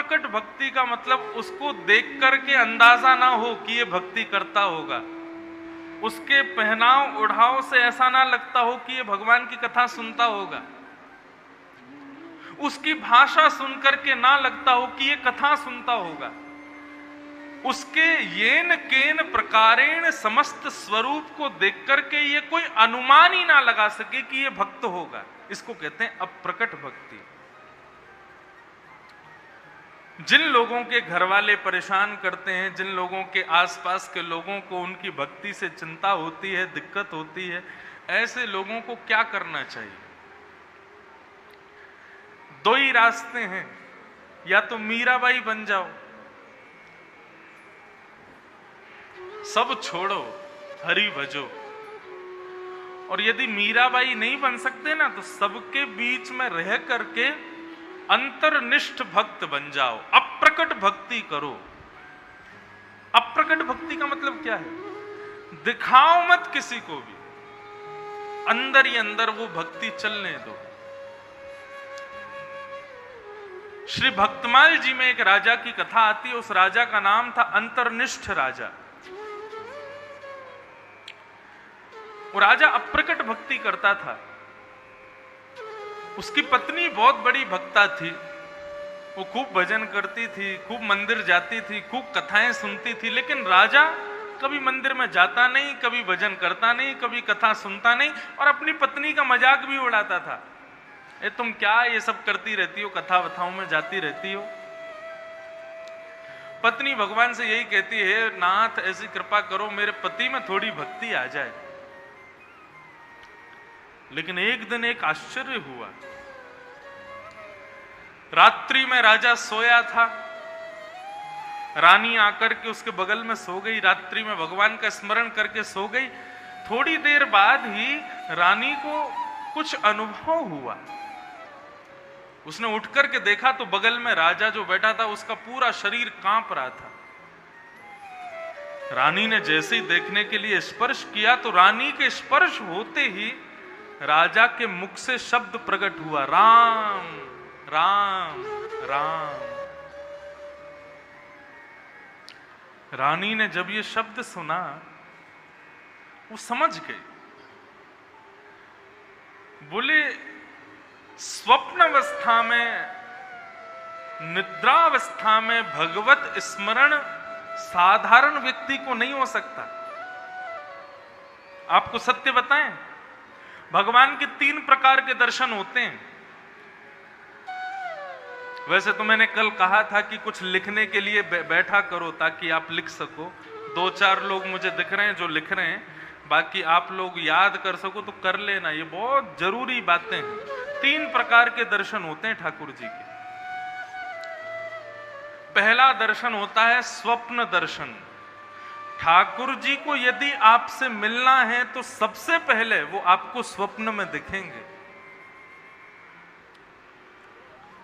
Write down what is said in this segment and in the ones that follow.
अप्रकट भक्ति का मतलब उसको देख करके अंदाजा ना हो कि ये भक्ति करता होगा, उसके पहनाव ओढ़ाव से ऐसा ना लगता हो कि ये भगवान की कथा सुनता होगा, उसकी भाषा सुनकर के ना लगता हो कि ये कथा सुनता होगा, उसके येन केन प्रकारेण समस्त स्वरूप को देख करके ये कोई अनुमान ही ना लगा सके कि ये भक्त होगा। इसको कहते हैं अप्रकट भक्ति। जिन लोगों के घर वाले परेशान करते हैं, जिन लोगों के आसपास के लोगों को उनकी भक्ति से चिंता होती है, दिक्कत होती है, ऐसे लोगों को क्या करना चाहिए? दो ही रास्ते हैं, या तो मीराबाई बन जाओ, सब छोड़ो, हरि भजो, और यदि मीराबाई नहीं बन सकते ना तो सबके बीच में रह करके अंतर्निष्ठ भक्त बन जाओ, अप्रकट भक्ति करो। अप्रकट भक्ति का मतलब क्या है? दिखाओ मत किसी को भी, अंदर ही अंदर वो भक्ति चलने दो। श्री भक्तमाल जी में एक राजा की कथा आती है, उस राजा का नाम था अंतर्निष्ठ राजा। वो राजा अप्रकट भक्ति करता था। उसकी पत्नी बहुत बड़ी भक्ता थी, वो खूब भजन करती थी, खूब मंदिर जाती थी, खूब कथाएं सुनती थी, लेकिन राजा कभी मंदिर में जाता नहीं, कभी भजन करता नहीं, कभी कथा सुनता नहीं, और अपनी पत्नी का मजाक भी उड़ाता था। ए तुम क्या ये सब करती रहती हो, कथा वथाओं में जाती रहती हो। पत्नी भगवान से यही कहती है, नाथ ऐसी कृपा करो मेरे पति में थोड़ी भक्ति आ जाए। लेकिन एक दिन एक आश्चर्य हुआ। रात्रि में राजा सोया था, रानी आकर के उसके बगल में सो गई, रात्रि में भगवान का स्मरण करके सो गई। थोड़ी देर बाद ही रानी को कुछ अनुभव हुआ। उसने उठ करके देखा तो बगल में राजा जो बैठा था उसका पूरा शरीर कांप रहा था। रानी ने जैसे ही देखने के लिए स्पर्श किया तो रानी के स्पर्श होते ही राजा के मुख से शब्द प्रकट हुआ, राम राम राम। रानी ने जब ये शब्द सुना वो समझ गई। बोले स्वप्नावस्था में, निद्रावस्था में भगवत स्मरण साधारण व्यक्ति को नहीं हो सकता। आपको सत्य बताएं, भगवान के 3 प्रकार के दर्शन होते हैं। वैसे तो मैंने कल कहा था कि कुछ लिखने के लिए बैठा करो ताकि आप लिख सको। 2-4 लोग मुझे दिख रहे हैं जो लिख रहे हैं, बाकी आप लोग याद कर सको तो कर लेना, ये बहुत जरूरी बातें हैं। 3 प्रकार के दर्शन होते हैं ठाकुर जी के। पहला दर्शन होता है स्वप्न दर्शन। ठाकुर जी को यदि आपसे मिलना है तो सबसे पहले वो आपको स्वप्न में दिखेंगे।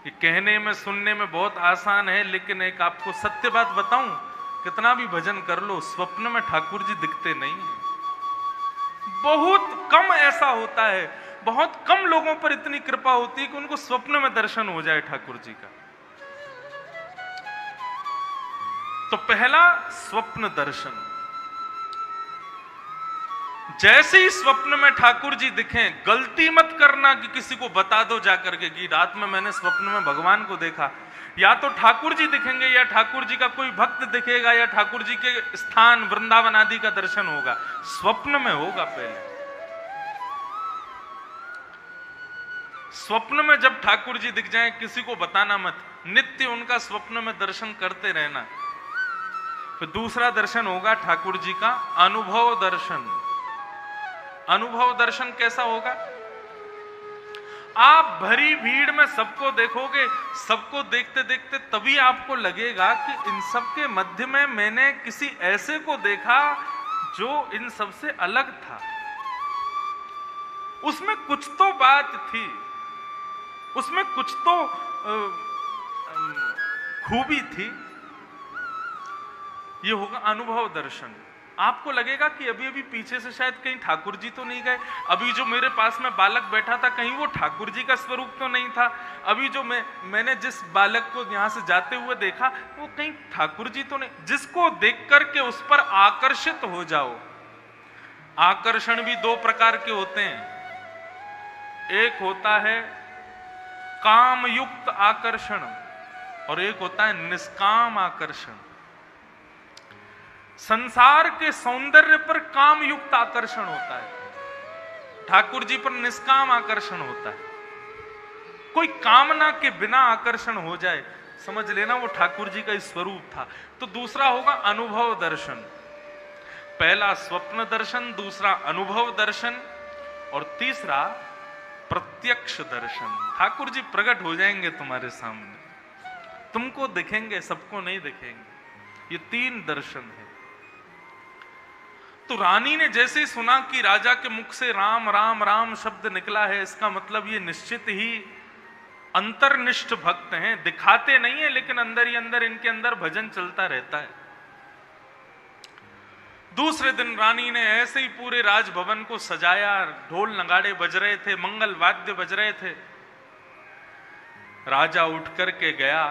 ये कहने में सुनने में बहुत आसान है, लेकिन एक आपको सत्य बात बताऊं, कितना भी भजन कर लो स्वप्न में ठाकुर जी दिखते नहीं है। बहुत कम ऐसा होता है, बहुत कम लोगों पर इतनी कृपा होती है कि उनको स्वप्न में दर्शन हो जाए ठाकुर जी का। तो पहला स्वप्न दर्शन। जैसे ही स्वप्न में ठाकुर जी दिखें, गलती मत करना कि किसी को बता दो जाकर के कि रात में मैंने स्वप्न में भगवान को देखा। या तो ठाकुर जी दिखेंगे, या ठाकुर जी का कोई भक्त दिखेगा, या ठाकुर जी के स्थान वृंदावन आदि का दर्शन होगा। स्वप्न में होगा पहले। स्वप्न में जब ठाकुर जी दिख जाएं, किसी को बताना मत, नित्य उनका स्वप्न में दर्शन करते रहना। फिर दूसरा दर्शन होगा ठाकुर जी का अनुभव दर्शन। अनुभव दर्शन कैसा होगा? आप भरी भीड़ में सबको देखोगे, सबको देखते देखते तभी आपको लगेगा कि इन सब के मध्य में मैंने किसी ऐसे को देखा जो इन सबसे अलग था। उसमें कुछ तो बात थी, उसमें कुछ तो खूबी थी। ये होगा अनुभव दर्शन। आपको लगेगा कि अभी अभी पीछे से शायद कहीं ठाकुर जी तो नहीं गए, अभी जो मेरे पास में बालक बैठा था कहीं वो ठाकुर जी का स्वरूप तो नहीं था, अभी जो मैंने जिस बालक को यहां से जाते हुए देखा वो कहीं ठाकुर जी तो नहीं। जिसको देख करके उस पर आकर्षित हो जाओ। आकर्षण भी दो प्रकार के होते हैं, एक होता है काम युक्त आकर्षण और एक होता है निष्काम आकर्षण। संसार के सौंदर्य पर काम युक्त आकर्षण होता है, ठाकुर जी पर निष्काम आकर्षण होता है। कोई कामना के बिना आकर्षण हो जाए, समझ लेना वो ठाकुर जी का स्वरूप था। तो दूसरा होगा अनुभव दर्शन, पहला स्वप्न दर्शन, दूसरा अनुभव दर्शन और तीसरा प्रत्यक्ष दर्शन। ठाकुर जी प्रकट हो जाएंगे तुम्हारे सामने, तुमको दिखेंगे, सबको नहीं दिखेंगे। ये तीन दर्शन है। तो रानी ने जैसे ही सुना कि राजा के मुख से राम राम राम शब्द निकला है, इसका मतलब ये निश्चित ही अंतर्निष्ठ भक्त हैं, दिखाते नहीं है लेकिन अंदर ही अंदर इनके अंदर भजन चलता रहता है। दूसरे दिन रानी ने ऐसे ही पूरे राजभवन को सजाया, ढोल नगाड़े बज रहे थे, मंगल वाद्य बज रहे थे। राजा उठ करके गया,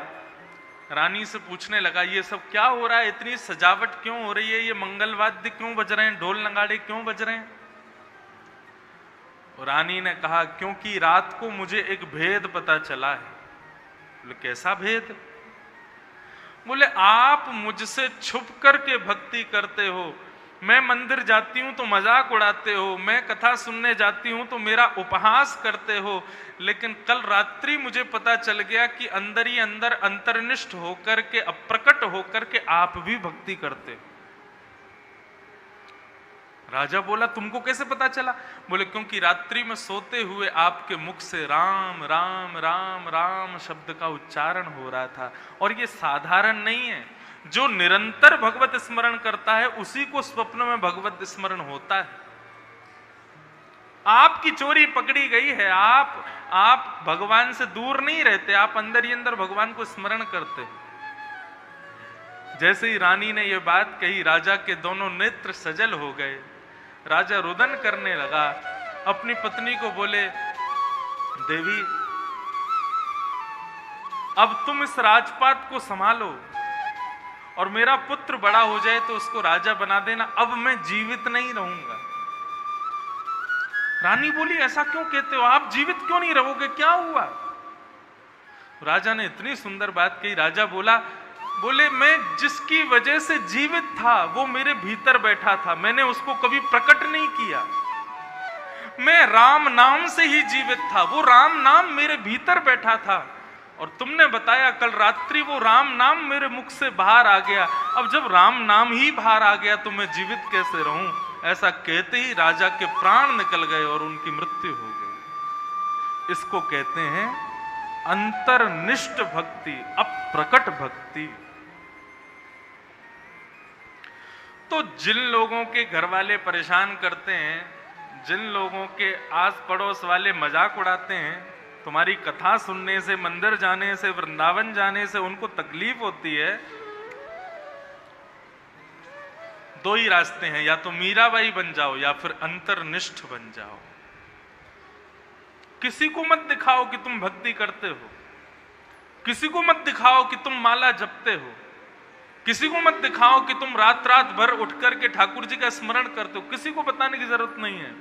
रानी से पूछने लगा ये सब क्या हो रहा है, इतनी सजावट क्यों हो रही है, ये मंगल वाद्य क्यों बज रहे हैं, ढोल नगाड़े क्यों बज रहे हैं। और रानी ने कहा क्योंकि रात को मुझे एक भेद पता चला है। बोले कैसा भेद। बोले आप मुझसे छुप करके भक्ति करते हो, मैं मंदिर जाती हूं तो मजाक उड़ाते हो, मैं कथा सुनने जाती हूं तो मेरा उपहास करते हो, लेकिन कल रात्रि मुझे पता चल गया कि अंदर ही अंदर अंतर्निष्ठ होकर के, अप्रकट होकर के आप भी भक्ति करते हो। राजा बोला तुमको कैसे पता चला। बोले क्योंकि रात्रि में सोते हुए आपके मुख से राम राम राम राम शब्द का उच्चारण हो रहा था। और ये साधारण नहीं है, जो निरंतर भगवत स्मरण करता है उसी को स्वप्न में भगवत स्मरण होता है। आपकी चोरी पकड़ी गई है, आप भगवान से दूर नहीं रहते, आप अंदर ही अंदर भगवान को स्मरण करते हैं। जैसे ही रानी ने यह बात कही, राजा के दोनों नेत्र सजल हो गए। राजा रुदन करने लगा, अपनी पत्नी को बोले देवी अब तुम इस राजपाट को संभालो और मेरा पुत्र बड़ा हो जाए तो उसको राजा बना देना, अब मैं जीवित नहीं रहूंगा। रानी बोली ऐसा क्यों कहते हो, आप जीवित क्यों नहीं रहोगे, क्या हुआ। राजा ने इतनी सुंदर बात कही। राजा बोले मैं जिसकी वजह से जीवित था वो मेरे भीतर बैठा था, मैंने उसको कभी प्रकट नहीं किया। मैं राम नाम से ही जीवित था, वो राम नाम मेरे भीतर बैठा था। और तुमने बताया कल रात्रि वो राम नाम मेरे मुख से बाहर आ गया, अब जब राम नाम ही बाहर आ गया तो मैं जीवित कैसे रहूं। ऐसा कहते ही राजा के प्राण निकल गए और उनकी मृत्यु हो गई। इसको कहते हैं अंतर्निष्ठ भक्ति, अप्रकट भक्ति। तो जिन लोगों के घर वाले परेशान करते हैं, जिन लोगों के आस पड़ोस वाले मजाक उड़ाते हैं, तुम्हारी कथा सुनने से, मंदिर जाने से, वृंदावन जाने से उनको तकलीफ होती है, दो ही रास्ते हैं, या तो मीराबाई बन जाओ या फिर अंतर्निष्ठ बन जाओ। किसी को मत दिखाओ कि तुम भक्ति करते हो, किसी को मत दिखाओ कि तुम माला जपते हो, किसी को मत दिखाओ कि तुम रात रात भर उठ करके ठाकुर जी का स्मरण करते हो, किसी को बताने की जरूरत नहीं है।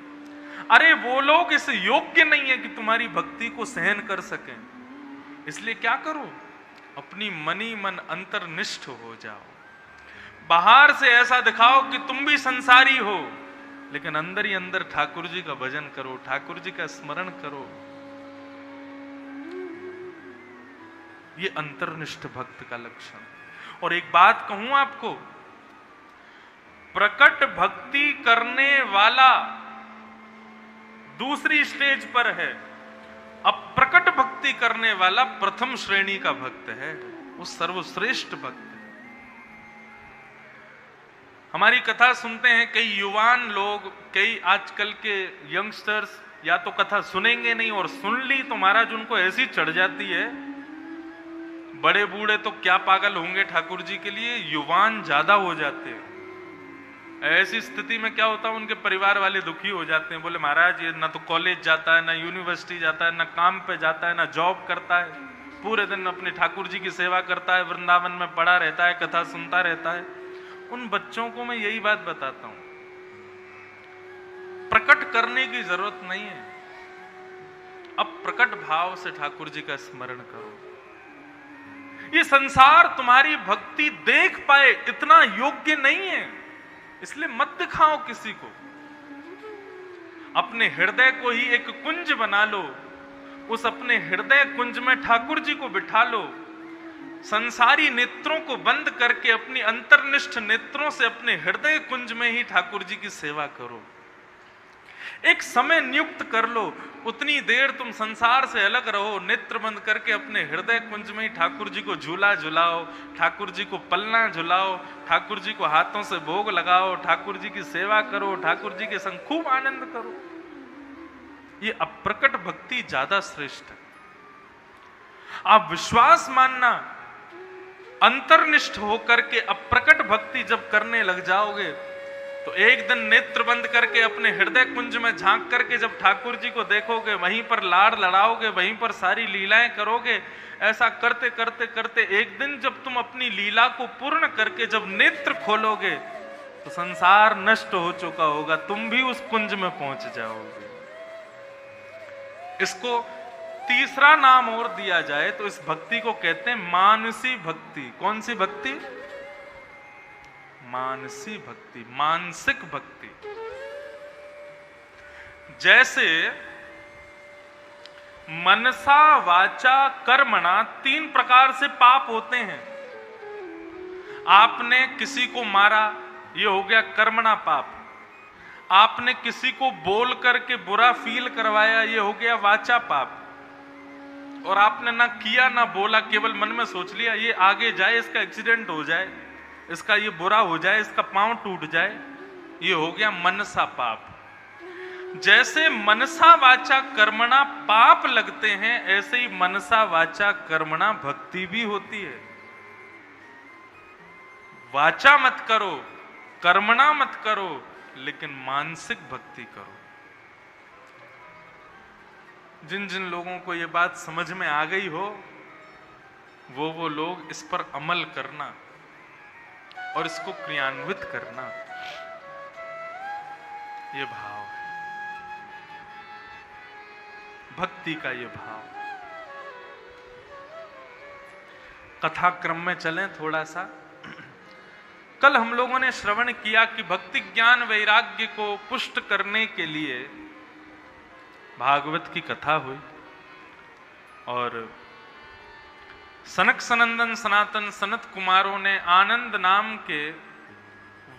अरे वो लोग इस योग्य नहीं है कि तुम्हारी भक्ति को सहन कर सकें। इसलिए क्या करो, अपनी मनी मन अंतर्निष्ठ हो जाओ। बाहर से ऐसा दिखाओ कि तुम भी संसारी हो, लेकिन अंदर ही अंदर ठाकुर जी का भजन करो, ठाकुर जी का स्मरण करो। ये अंतर्निष्ठ भक्त का लक्षण। और एक बात कहूं आपको, प्रकट भक्ति करने वाला दूसरी स्टेज पर है, अप्रकट भक्ति करने वाला प्रथम श्रेणी का भक्त है, वो सर्वश्रेष्ठ भक्त है। हमारी कथा सुनते हैं कई युवान लोग, कई आजकल के यंगस्टर्स या तो कथा सुनेंगे नहीं, और सुन ली तो महाराज उनको ऐसी चढ़ जाती है। बड़े बूढ़े तो क्या पागल होंगे ठाकुर जी के लिए, युवान ज्यादा हो जाते हैं। ऐसी स्थिति में क्या होता है, उनके परिवार वाले दुखी हो जाते हैं, बोले महाराज ये ना तो कॉलेज जाता है, ना यूनिवर्सिटी जाता है, ना काम पे जाता है, ना जॉब करता है, पूरे दिन अपने ठाकुर जी की सेवा करता है, वृंदावन में पड़ा रहता है, कथा सुनता रहता है। उन बच्चों को मैं यही बात बताता हूं, प्रकट करने की जरूरत नहीं है, अब प्रकट भाव से ठाकुर जी का स्मरण करो। ये संसार तुम्हारी भक्ति देख पाए इतना योग्य नहीं है, इसलिए मत दिखाओ किसी को। अपने हृदय को ही एक कुंज बना लो, उस अपने हृदय कुंज में ठाकुर जी को बिठा लो। संसारी नेत्रों को बंद करके अपनी अंतर्निष्ठ नेत्रों से अपने हृदय कुंज में ही ठाकुर जी की सेवा करो। एक समय नियुक्त कर लो, उतनी देर तुम संसार से अलग रहो, नेत्र बंद करके अपने हृदय कुंज में ही ठाकुर जी को झूला झुलाओ, ठाकुर जी को पलना झुलाओ, ठाकुर जी को हाथों से भोग लगाओ, ठाकुर जी की सेवा करो, ठाकुर जी के संग खूब आनंद करो। ये अप्रकट भक्ति ज्यादा श्रेष्ठ है। आप विश्वास मानना, अंतर्निष्ठ होकर के अप्रकट भक्ति जब करने लग जाओगे तो एक दिन नेत्र बंद करके अपने हृदय कुंज में झांक करके जब ठाकुर जी को देखोगे, वहीं पर लाड़ लड़ाओगे, वहीं पर सारी लीलाएं करोगे। ऐसा करते करते करते एक दिन जब तुम अपनी लीला को पूर्ण करके जब नेत्र खोलोगे तो संसार नष्ट हो चुका होगा, तुम भी उस कुंज में पहुंच जाओगे। इसको तीसरा नाम और दिया जाए तो इस भक्ति को कहते हैं मानसी भक्ति। कौन सी भक्ति? मानसी भक्ति, मानसिक भक्ति। जैसे मनसा वाचा कर्मणा 3 प्रकार से पाप होते हैं। आपने किसी को मारा, ये हो गया कर्मणा पाप। आपने किसी को बोल करके बुरा फील करवाया, ये हो गया वाचा पाप। और आपने ना किया ना बोला, केवल मन में सोच लिया ये आगे जाए, इसका एक्सीडेंट हो जाए, इसका ये बुरा हो जाए, इसका पांव टूट जाए, ये हो गया मनसा पाप। जैसे मनसा वाचा कर्मणा पाप लगते हैं, ऐसे ही मनसा वाचा कर्मणा भक्ति भी होती है। वाचा मत करो, कर्मणा मत करो, लेकिन मानसिक भक्ति करो। जिन जिन लोगों को यह बात समझ में आ गई हो, वो लोग इस पर अमल करना और इसको क्रियान्वित करना। ये भाव है भक्ति का, ये भाव। कथा क्रम में चलें थोड़ा सा। कल हम लोगों ने श्रवण किया कि भक्ति ज्ञान वैराग्य को पुष्ट करने के लिए भागवत की कथा हुई और सनक सनंदन सनातन सनत कुमारों ने आनंद नाम के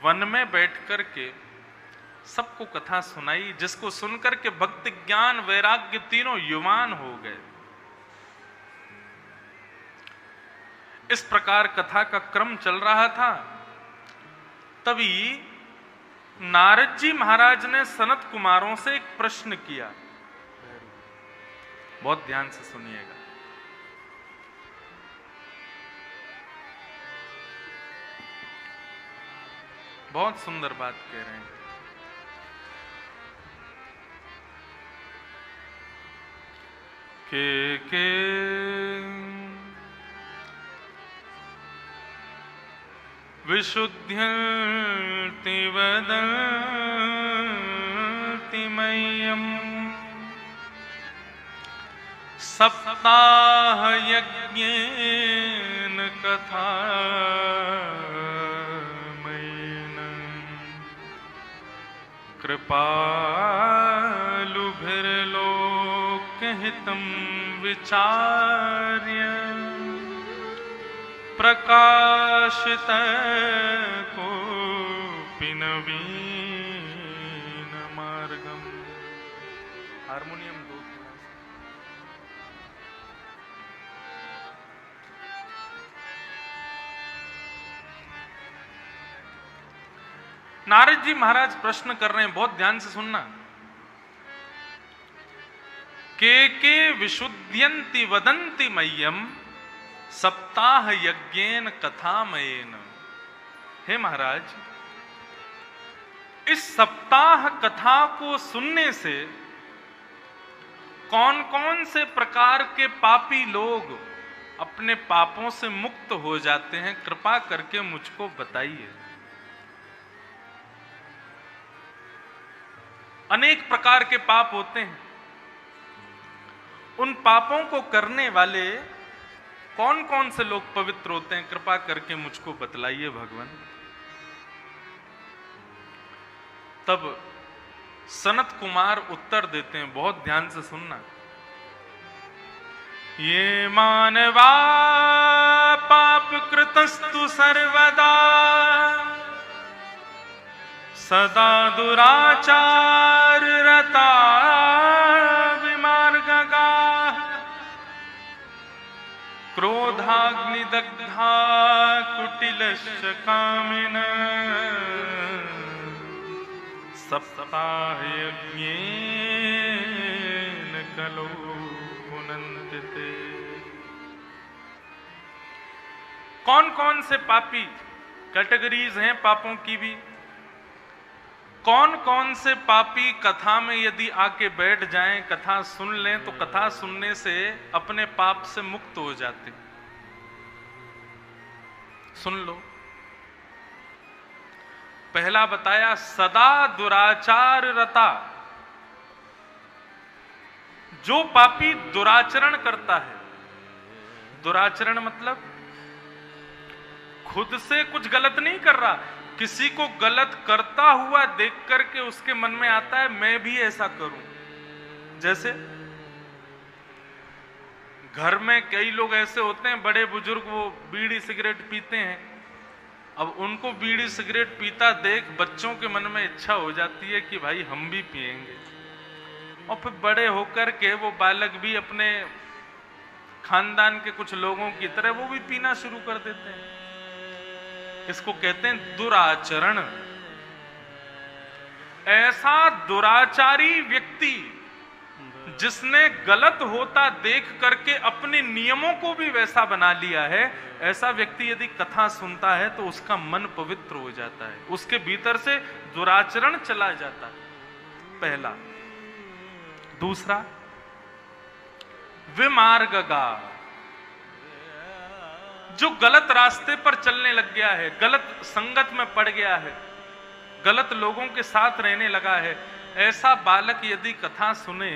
वन में बैठ करके सबको कथा सुनाई, जिसको सुनकर के भक्ति ज्ञान वैराग्य तीनों युवान हो गए। इस प्रकार कथा का क्रम चल रहा था। तभी नारद जी महाराज ने सनत कुमारों से एक प्रश्न किया। बहुत ध्यान से सुनिएगा। बहुत सुंदर बात कह रहे हैं। के विशुद्ध्यन्ति वदन्ति मह्यम् सप्ताह यज्ञेन कथा कृपालुभिर्लोकहितं विचार्य प्रकाशित कोऽपि नवीन मार्गम। हारमोनियम दो थोड़ा सा। नारद जी महाराज प्रश्न कर रहे हैं, बहुत ध्यान से सुनना। के विशुद्ध्यन्ति वदन्ति मह्यम सप्ताह यज्ञेन कथामयेन। हे महाराज, इस सप्ताह कथा को सुनने से कौन कौन से प्रकार के पापी लोग अपने पापों से मुक्त हो जाते हैं, कृपा करके मुझको बताइए। अनेक प्रकार के पाप होते हैं, उन पापों को करने वाले कौन कौन से लोग पवित्र होते हैं, कृपा करके मुझको बतलाइए भगवान। तब सनत कुमार उत्तर देते हैं, बहुत ध्यान से सुनना। ये मानवा पाप कृतस्तु सर्वदा सदा दुराचार रता विमार्गगा क्रोधाग्निदग्धा कुटिलश्च कामिन सप्ताहयज्ञेन कलो पुनन्दिते। कौन कौन से पापी, कैटेगरीज हैं पापों की भी, कौन कौन से पापी कथा में यदि आके बैठ जाएं, कथा सुन लें, तो कथा सुनने से अपने पाप से मुक्त हो जाते। सुन लो। पहला बताया सदा दुराचार रता। जो पापी दुराचरण करता है, दुराचरण मतलब खुद से कुछ गलत नहीं कर रहा, किसी को गलत करता हुआ देख करके उसके मन में आता है मैं भी ऐसा करूं। जैसे घर में कई लोग ऐसे होते हैं, बड़े बुजुर्ग, वो बीड़ी सिगरेट पीते हैं। अब उनको बीड़ी सिगरेट पीता देख बच्चों के मन में इच्छा हो जाती है कि भाई हम भी पिएंगे, और फिर बड़े होकर के वो बालक भी अपने खानदान के कुछ लोगों की तरह वो भी पीना शुरू कर देते हैं। इसको कहते हैं दुराचरण। ऐसा दुराचारी व्यक्ति जिसने गलत होता देख करके अपने नियमों को भी वैसा बना लिया है, ऐसा व्यक्ति यदि कथा सुनता है तो उसका मन पवित्र हो जाता है, उसके भीतर से दुराचरण चला जाता है। पहला। दूसरा, विमार्गगा। जो गलत रास्ते पर चलने लग गया है, गलत संगत में पड़ गया है, गलत लोगों के साथ रहने लगा है, ऐसा बालक यदि कथा सुने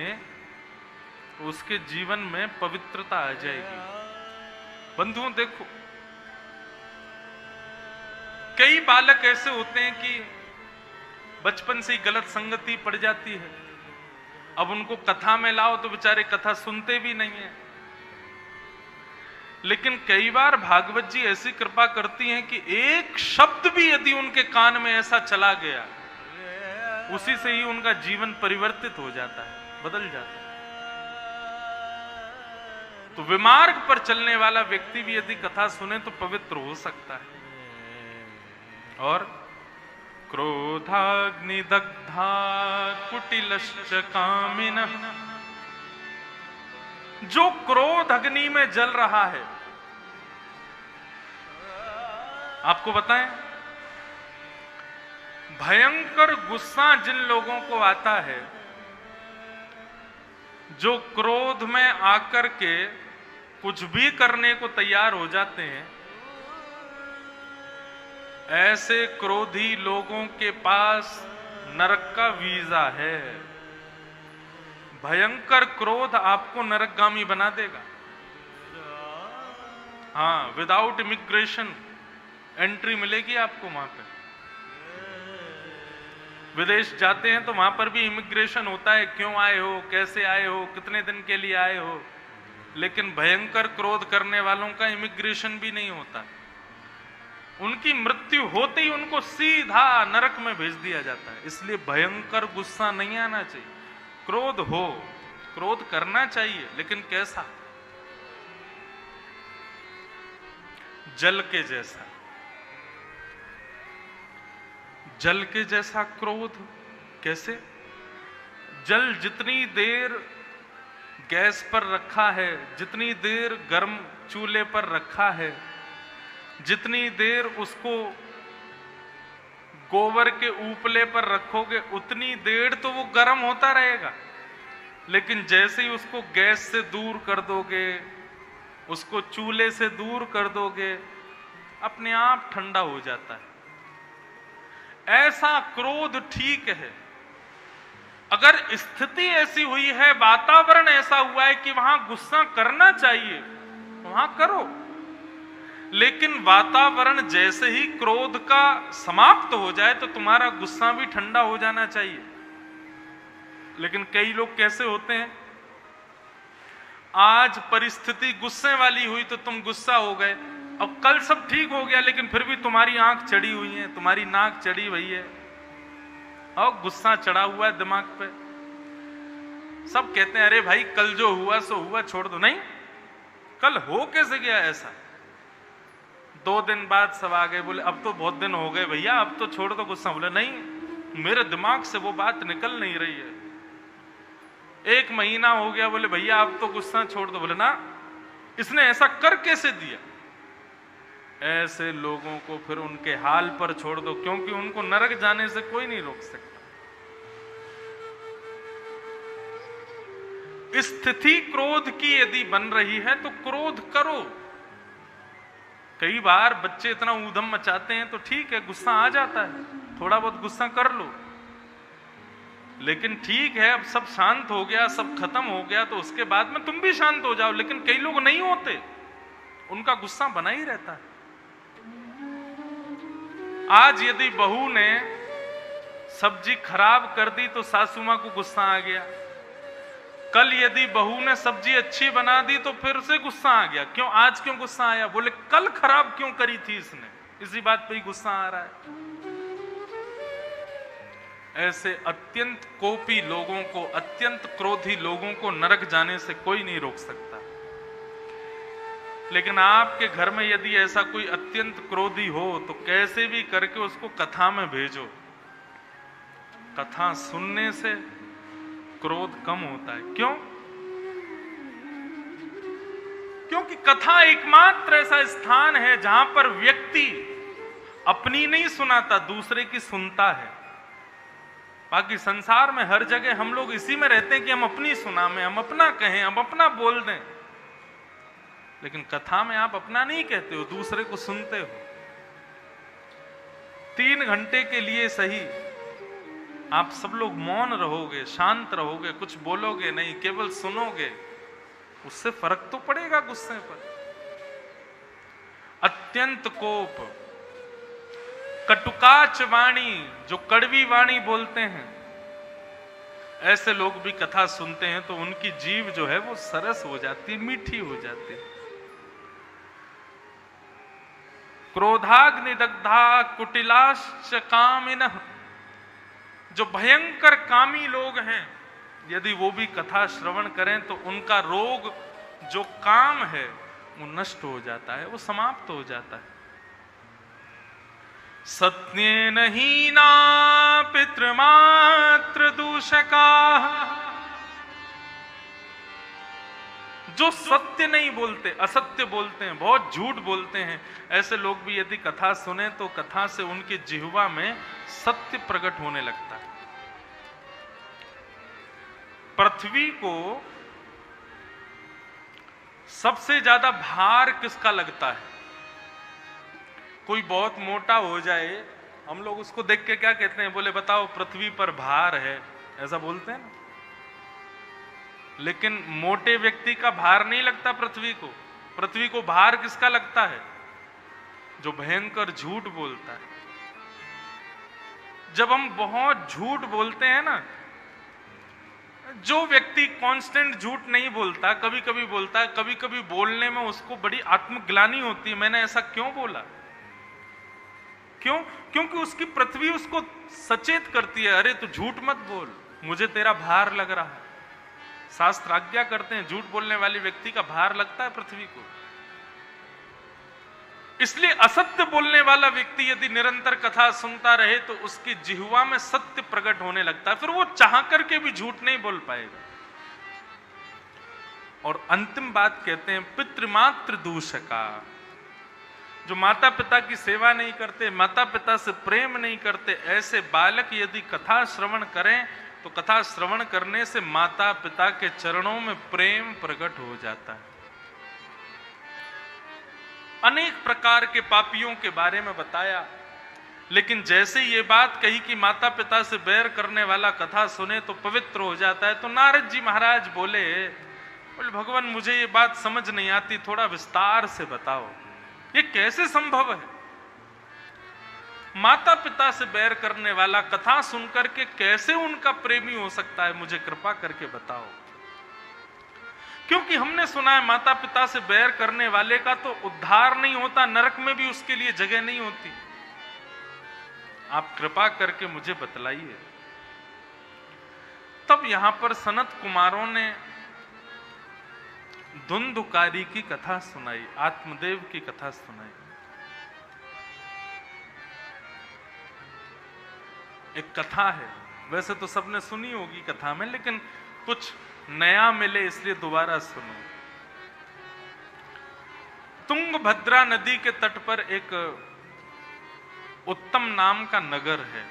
तो उसके जीवन में पवित्रता आ जाएगी। बंधुओं देखो, कई बालक ऐसे होते हैं कि बचपन से ही गलत संगति पड़ जाती है, अब उनको कथा में लाओ तो बेचारे कथा सुनते भी नहीं है। लेकिन कई बार भागवत जी ऐसी कृपा करती हैं कि एक शब्द भी यदि उनके कान में ऐसा चला गया, उसी से ही उनका जीवन परिवर्तित हो जाता है, बदल जाता है। तो विमार्ग पर चलने वाला व्यक्ति भी यदि कथा सुने तो पवित्र हो सकता है। और क्रोधाग्निदग्धा कुटिलश्च कामिनः। जो क्रोध अग्नि में जल रहा है, आपको बताएं, भयंकर गुस्सा जिन लोगों को आता है, जो क्रोध में आकर के कुछ भी करने को तैयार हो जाते हैं, ऐसे क्रोधी लोगों के पास नरक का वीजा है। भयंकर क्रोध आपको नरकगामी बना देगा। हाँ, विदाउट इमिग्रेशन एंट्री मिलेगी आपको वहां पे। विदेश जाते हैं तो वहां पर भी इमिग्रेशन होता है, क्यों आए हो, कैसे आए हो, कितने दिन के लिए आए हो। लेकिन भयंकर क्रोध करने वालों का इमिग्रेशन भी नहीं होता, उनकी मृत्यु होते ही उनको सीधा नरक में भेज दिया जाता है। इसलिए भयंकर गुस्सा नहीं आना चाहिए। क्रोध हो, क्रोध करना चाहिए, लेकिन कैसा? जल के जैसा। जल के जैसा क्रोध कैसे? जल जितनी देर गैस पर रखा है, जितनी देर गर्म चूल्हे पर रखा है, जितनी देर उसको गोबर के उपले पर रखोगे उतनी देर तो वो गर्म होता रहेगा, लेकिन जैसे ही उसको गैस से दूर कर दोगे, उसको चूल्हे से दूर कर दोगे, अपने आप ठंडा हो जाता है। ऐसा क्रोध ठीक है। अगर स्थिति ऐसी हुई है, वातावरण ऐसा हुआ है कि वहां गुस्सा करना चाहिए, वहां करो, लेकिन वातावरण जैसे ही क्रोध का समाप्त हो जाए तो तुम्हारा गुस्सा भी ठंडा हो जाना चाहिए। लेकिन कई लोग कैसे होते हैं, आज परिस्थिति गुस्से वाली हुई तो तुम गुस्सा हो गए, अब कल सब ठीक हो गया लेकिन फिर भी तुम्हारी आंख चढ़ी हुई है, तुम्हारी नाक चढ़ी हुई है और गुस्सा चढ़ा हुआ है दिमाग पे। सब कहते हैं अरे भाई कल जो हुआ सो हुआ, छोड़ दो। नहीं, कल हो कैसे गया ऐसा? 2 दिन बाद सब आ गए, बोले अब तो बहुत दिन हो गए भैया, अब तो छोड़ दो गुस्सा। बोले नहीं, मेरे दिमाग से वो बात निकल नहीं रही है। 1 महीना हो गया, बोले भैया अब तो गुस्सा छोड़ दो। बोले ना, इसने ऐसा कर कैसे दिया? ऐसे लोगों को फिर उनके हाल पर छोड़ दो, क्योंकि उनको नरक जाने से कोई नहीं रोक सकता। स्थिति क्रोध की यदि बन रही है तो क्रोध करो। कई बार बच्चे इतना ऊधम मचाते हैं तो ठीक है, गुस्सा आ जाता है, थोड़ा बहुत गुस्सा कर लो, लेकिन ठीक है अब सब शांत हो गया, सब खत्म हो गया तो उसके बाद में तुम भी शांत हो जाओ। लेकिन कई लोग नहीं होते, उनका गुस्सा बना ही रहता है। आज यदि बहू ने सब्जी खराब कर दी तो सासू मां को गुस्सा आ गया, कल यदि बहू ने सब्जी अच्छी बना दी तो फिर से गुस्सा आ गया। क्यों? आज क्यों गुस्सा आया? बोले कल खराब क्यों करी थी इसने, इसी बात पे ही गुस्सा आ रहा है। ऐसे अत्यंत कोपी लोगों को, अत्यंत क्रोधी लोगों को नरक जाने से कोई नहीं रोक सकता। लेकिन आपके घर में यदि ऐसा कोई अत्यंत क्रोधी हो तो कैसे भी करके उसको कथा में भेजो। कथा सुनने से क्रोध कम होता है। क्यों? क्योंकि कथा एकमात्र ऐसा स्थान है जहां पर व्यक्ति अपनी नहीं सुनाता, दूसरे की सुनता है। बाकी संसार में हर जगह हम लोग इसी में रहते हैं कि हम अपनी सुनामें, हम अपना कहें, हम अपना बोल दें, लेकिन कथा में आप अपना नहीं कहते हो, दूसरे को सुनते हो। 3 घंटे के लिए सही आप सब लोग मौन रहोगे, शांत रहोगे, कुछ बोलोगे नहीं, केवल सुनोगे, उससे फर्क तो पड़ेगा गुस्से पर। अत्यंत कोप, कटुकाच वाणी, जो कड़वी वाणी बोलते हैं, ऐसे लोग भी कथा सुनते हैं तो उनकी जीभ जो है वो सरस हो जाती है, मीठी हो जाती है। क्रोधाग्निदग्धा कुटिलाश्च कामिनः, जो भयंकर कामी लोग हैं, यदि वो भी कथा श्रवण करें तो उनका रोग जो काम है वो नष्ट हो जाता है, वो समाप्त हो जाता है। सत्येन हीना पितृमात्र दूषका, जो सत्य नहीं बोलते, असत्य बोलते हैं, बहुत झूठ बोलते हैं, ऐसे लोग भी यदि कथा सुने तो कथा से उनकी जिह्वा में सत्य प्रकट होने लगता है। पृथ्वी को सबसे ज्यादा भार किसका लगता है? कोई बहुत मोटा हो जाए, हम लोग उसको देख के क्या कहते हैं? बोले बताओ पृथ्वी पर भार है, ऐसा बोलते हैं ना। लेकिन मोटे व्यक्ति का भार नहीं लगता पृथ्वी को। पृथ्वी को भार किसका लगता है? जो भयंकर झूठ बोलता है। जब हम बहुत झूठ बोलते हैं ना, जो व्यक्ति कांस्टेंट झूठ नहीं बोलता, कभी कभी बोलता है, कभी कभी बोलने में उसको बड़ी आत्मग्लानि होती है, मैंने ऐसा क्यों बोला। क्यों? क्योंकि उसकी पृथ्वी उसको सचेत करती है, अरे तू झूठ मत बोल, मुझे तेरा भार लग रहा है। शास्त्र आज्ञा करते हैं, झूठ बोलने वाले व्यक्ति का भार लगता है पृथ्वी को। इसलिए असत्य बोलने वाला व्यक्ति यदि निरंतर कथा सुनता रहे तो उसकी जिह्वा में सत्य प्रकट होने लगता है, फिर वो चाह करके भी झूठ नहीं बोल पाएगा। और अंतिम बात कहते हैं पितृमात्र दूषका, जो माता पिता की सेवा नहीं करते, माता पिता से प्रेम नहीं करते, ऐसे बालक यदि कथा श्रवण करें तो कथा श्रवण करने से माता पिता के चरणों में प्रेम प्रकट हो जाता है। अनेक प्रकार के पापियों के बारे में बताया, लेकिन जैसे ये बात कही कि माता पिता से बैर करने वाला कथा सुने तो पवित्र हो जाता है, तो नारद जी महाराज बोले भगवान मुझे ये बात समझ नहीं आती, थोड़ा विस्तार से बताओ, ये कैसे संभव है? माता पिता से बैर करने वाला कथा सुनकर के कैसे उनका प्रेमी हो सकता है, मुझे कृपा करके बताओ। क्योंकि हमने सुना है माता पिता से बैर करने वाले का तो उद्धार नहीं होता, नरक में भी उसके लिए जगह नहीं होती। आप कृपा करके मुझे बतलाइए। तब यहां पर सनत कुमारों ने धुंधुकारी की कथा सुनाई, आत्मदेव की कथा सुनाई। एक कथा है, वैसे तो सबने सुनी होगी कथा में, लेकिन कुछ नया मिले इसलिए दोबारा सुनो। तुंगभद्रा नदी के तट पर एक उत्तम नाम का नगर है।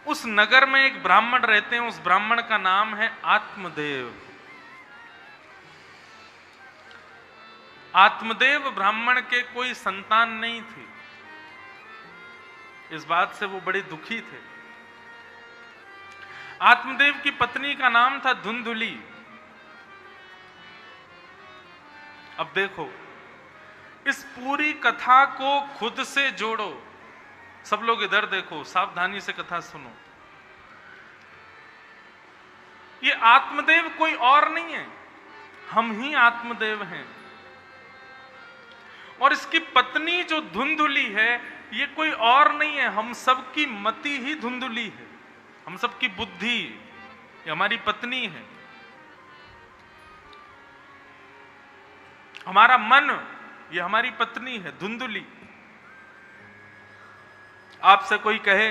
उस नगर में एक ब्राह्मण रहते हैं, उस ब्राह्मण का नाम है आत्मदेव। आत्मदेव ब्राह्मण के कोई संतान नहीं थी, इस बात से वो बड़े दुखी थे। आत्मदेव की पत्नी का नाम था धुंधुली। अब देखो, इस पूरी कथा को खुद से जोड़ो। सब लोग इधर देखो, सावधानी से कथा सुनो। ये आत्मदेव कोई और नहीं है, हम ही आत्मदेव हैं। और इसकी पत्नी जो धुंधुली है, ये कोई और नहीं है, हम सबकी मति ही धुंधुली है, हम सबकी बुद्धि ये हमारी पत्नी है। हमारा मन ये हमारी पत्नी है धुंधुली। आपसे कोई कहे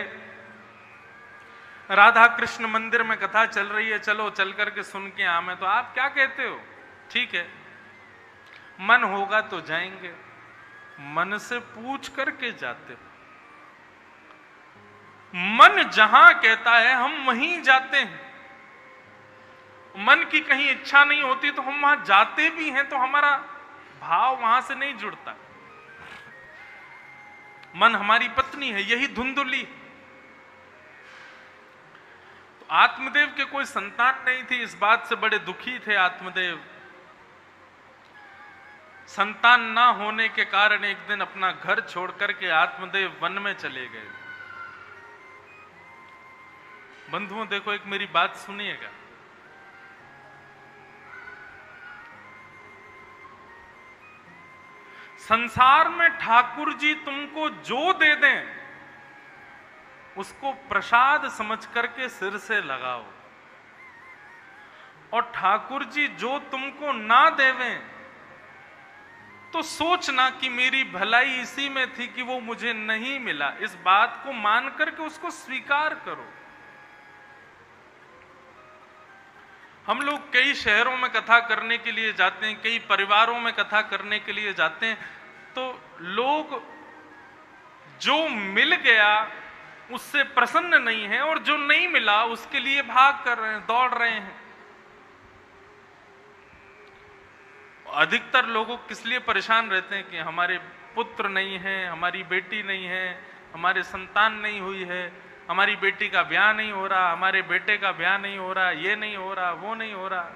राधा कृष्ण मंदिर में कथा चल रही है, चलो चल करके सुन के आवे, तो आप क्या कहते हो? ठीक है, मन होगा तो जाएंगे। मन से पूछ करके जाते हो। मन जहां कहता है हम वहीं जाते हैं। मन की कहीं इच्छा नहीं होती तो हम वहां जाते भी हैं, तो हमारा भाव वहां से नहीं जुड़ता। मन हमारी पत्नी है, यही धुंधुली। तो आत्मदेव के कोई संतान नहीं थी, इस बात से बड़े दुखी थे आत्मदेव। संतान ना होने के कारण एक दिन अपना घर छोड़ करके आत्मदेव वन में चले गए। बंधुओं देखो, एक मेरी बात सुनिएगा। संसार में ठाकुर जी तुमको जो दे दें उसको प्रसाद समझ करके सिर से लगाओ, और ठाकुर जी जो तुमको ना देवें तो सोचना कि मेरी भलाई इसी में थी कि वो मुझे नहीं मिला। इस बात को मान करके उसको स्वीकार करो। हम लोग कई शहरों में कथा करने के लिए जाते हैं, कई परिवारों में कथा करने के लिए जाते हैं, तो लोग जो मिल गया उससे प्रसन्न नहीं है, और जो नहीं मिला उसके लिए भाग कर रहे हैं, दौड़ रहे हैं। अधिकतर लोगों किस लिए परेशान रहते हैं कि हमारे पुत्र नहीं है, हमारी बेटी नहीं है, हमारे संतान नहीं हुई है, हमारी बेटी का ब्याह नहीं हो रहा, हमारे बेटे का ब्याह नहीं हो रहा, ये नहीं हो रहा, वो नहीं हो रहा।